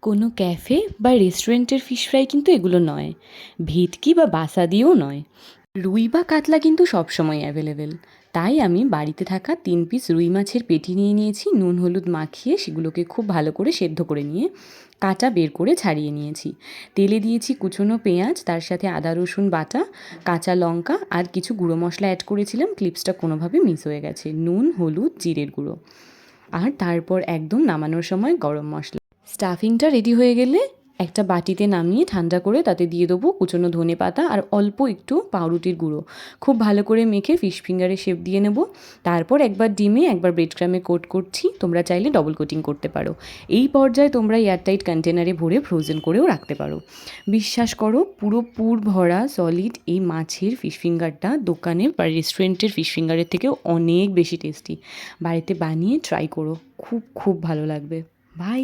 কোনো ক্যাফে বা রেস্টুরেন্টের ফিশ ফ্রাই কিন্তু এগুলো নয়, ভেটকি বা বাসা দিয়েও নয়। রুই বা কাতলা কিন্তু সবসময় অ্যাভেলেবেল। তাই আমি বাড়িতে থাকা 3 পিস রুই মাছের পেটি নিয়ে নিয়েছি, নুন হলুদ মাখিয়ে সেগুলোকে খুব ভালো করে সেদ্ধ করে নিয়ে কাঁটা বের করে ছাড়িয়ে নিয়েছি। তেলে দিয়েছি কুচনো পেঁয়াজ, তার সাথে আদা রসুন বাটা, কাঁচা লঙ্কা আর কিছু গুঁড়ো মশলা অ্যাড করেছিলাম, ক্লিপসটা কোনোভাবে মিস হয়ে গেছে, নুন হলুদ জিরের গুঁড়ো, আর তারপর একদম নামানোর সময় গরম মশলা। স্টাফিংটা রেডি হয়ে গেলে একটা বাটিতে নামিয়ে ঠান্ডা করে তাতে দিয়ে দেবো কুচনো ধনে পাতা আর অল্প একটু পাউরুটির গুঁড়ো। খুব ভালো করে মেখে ফিশ ফিঙ্গারে শেপ দিয়ে নেব। তারপর একবার ডিমে একবার ব্রেড ক্রামে কোট করছি, তোমরা চাইলে ডবল কোটিং করতে পারো। এই পর্যায়ে তোমরা এয়ারটাইট কন্টেনারে ভরে ফ্রোজেন করেও রাখতে পারো। বিশ্বাস করো, পুরো পুর ভরা সলিড এই মাছের ফিশ ফিঙ্গারটা দোকানের বা রেস্টুরেন্টের ফিশ ফিঙ্গারের থেকেও অনেক বেশি টেস্টি। বাড়িতে বানিয়ে ট্রাই করো, খুব খুব ভালো লাগবে। বাই।